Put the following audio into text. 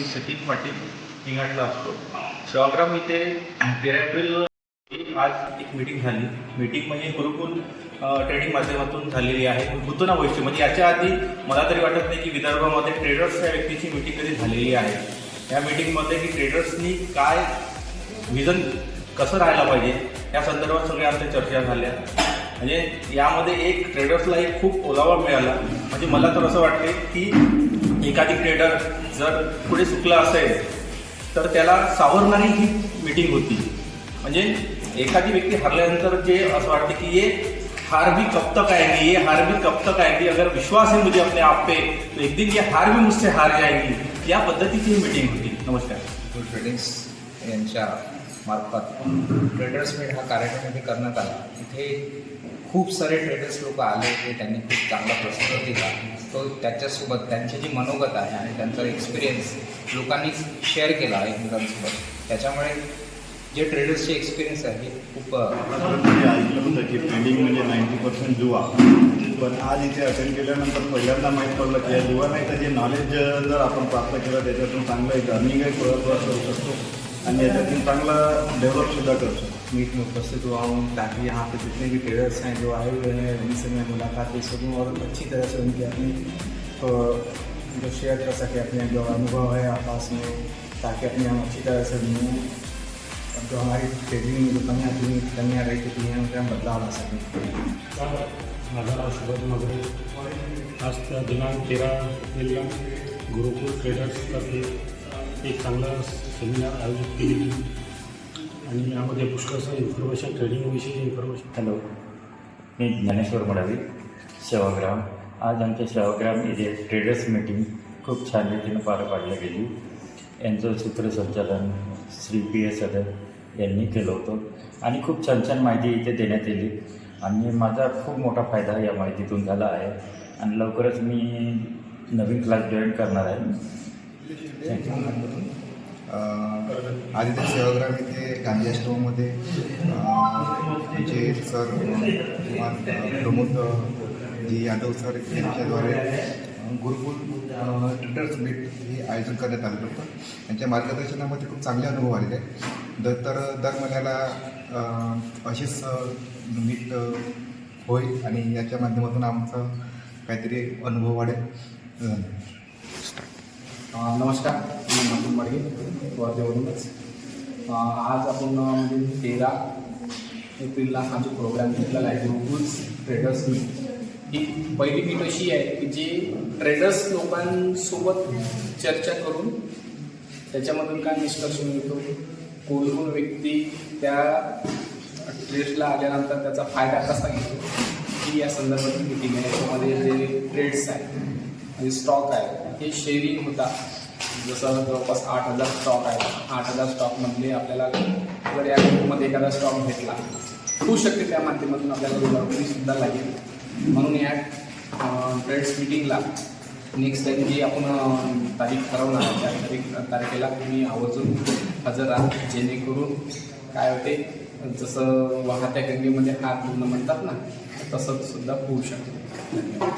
सचिन पाटील हिंगणला असतो. सेवाग्राम इथे 13 एप्रिल आज एक मीटिंग झाली. मीटिंग म्हणजे गुरुकुल ट्रेडिंग माध्यमातून झालेली आहे. भूतना वैश्य म्हणजे याच्या आधी मला तरी वाटत नाही की विदर्भामध्ये ट्रेडर्स या व्यक्तीची मीटिंग कधी झालेली आहे. या मीटिंगमध्ये की ट्रेडर्सनी काय विजन कसं राहायला पाहिजे या संदर्भात सगळ्या आमच्या चर्चा झाल्या. म्हणजे यामध्ये एक ट्रेडर्सला एक खूप ओलावा मिळाला. म्हणजे मला तर असं वाटते की एखादी ट्रेडर जर पुढे चुकला असेल तर त्याला सावरणारी ही मीटिंग होती. म्हणजे एखादी व्यक्ती हरल्यानंतर जे असं वाटते की ये हार भी कब तक आएंगी, ये हार भी कब तक आएंगी, अगर विश्वास है मुझे अपने आप पे तो एक दिन ये हार भी मुझसे हार जाएगी, या पद्धतीची ही मीटिंग होती. नमस्कार. ट्रेडिंग्स यांच्या मार्फत ट्रेडर्स मीट हा कार्यक्रम इथे करण्यात आला. इथे खूप सारे ट्रेडर्स लोक आले होते. त्यांनी खूप चांगला प्रस्तुत दिला. तो त्याच्यासोबत त्यांची जी मनोगत आहे आणि त्यांचा एक्सपिरियन्स लोकांनी शेअर केला एकमेकांसोबत. त्याच्यामुळे जे ट्रेडर्सचे एक्सपिरियन्स आहे हे खूप ऐकलं होतं की ट्रेडिंग म्हणजे 90% जुवा. पण आज इथे अटेंड केल्यानंतर पहिल्यांदा माहीत पडलं की या जुवा नाही तर जे नॉलेज जर आपण प्राप्त केलं त्याच्यातून चांगलं एक अर्निंगही करू शकतो आणि याच्यातून चांगला डेव्हलपसुद्धा करू शकतो. मीट में उपस्थित हुआ हूँ ताकि यहाँ पे जितने भी ट्रेडर्स हैं जो आए हुए हैं उनसे मैं मुलाकात कर सकूँ और अच्छी तरह से उनकी अपनी जो शेयर कर सके अपने जो अनुभव है आपस में, ताकि अपने हम अच्छी तरह से जो हमारी ट्रेडिंग में जो कमियाँ रह चुकी हैं उनके हम बदलाव ला सकें. माझं नाव सुबोध मगरे. आज दिनांक 13 एप्रिलला गुरुकुल ट्रेडर्सतर्फे एक चांगला सेमिनार आयोजित केली आणि यामध्ये पुष्कळसं इन्फॉर्मेशन ट्रेडिंगविषयी इन्फॉर्मेशन. हॅलो, मी ज्ञानेश्वर मडावी, सेवाग्राम. आज आमच्या सेवाग्राम येथे ट्रेडर्स मीटिंग खूप छान रीतीनं पार पाडली गेली. यांचं सूत्रसंचालन श्री PS सदर यांनी केलं होतं आणि खूप छान छान माहिती इथे देण्यात आली आणि माझा खूप मोठा फायदा या माहितीतून झाला आहे आणि लवकरच मी नवीन क्लास जॉईन करणार आहे. आज इथे सेवाग्राम इथे गांधी आश्रमामध्ये जे सर किंवा प्रमोद जी यादव सर यांच्याद्वारे गुरुकुल ट्रेडर्स मीट हे आयोजन करण्यात आलं होतं. त्यांच्या मार्गदर्शनामध्ये खूप चांगले अनुभव आलेले आहेत. दर महिन्याला असेच मीट होईल आणि याच्या माध्यमातून आमचा काहीतरी अनुभव वाढेल. नमस्कार, मी नकुल मडगे वर्धेवरूनच. आज आपण म्हणजे 13 एप्रिलला हा जो प्रोग्राम घेतलेला आहे गुरुकुल ट्रेडर्स मीट, ही पहिली मीट अशी आहे की जे ट्रेडर्स लोकांसोबत चर्चा करून त्याच्यामधून काय निष्कर्ष मिळतो, कोण व्यक्ती त्या ट्रेड्सला आल्यानंतर त्याचा फायदा कसा घेतो ही या संदर्भातील मीटिंग आहे. याच्यामध्ये जे ट्रेड्स आहेत म्हणजे स्टॉक आहे हे शेअरिंग होता. जसं जवळपास 8,000 स्टॉक आहे. 8,000 स्टॉकमधले आपल्याला जर या ग्रुपमध्ये एखादा स्टॉक घेतला होऊ शकते त्या माध्यमातून आपल्याला ₹2,000 लागेल. म्हणून या ट्रेड्स मीटिंगला नेक्स्ट टाईम जी आपण तारीख ठरवणार आहे त्या तारखेला तुम्ही आवर्जून हजर राहा, जेणेकरून काय होते जसं वाहत्या गंगेमध्ये हात धुणं म्हणतात ना तसं सुद्धा होऊ शकते. धन्यवाद.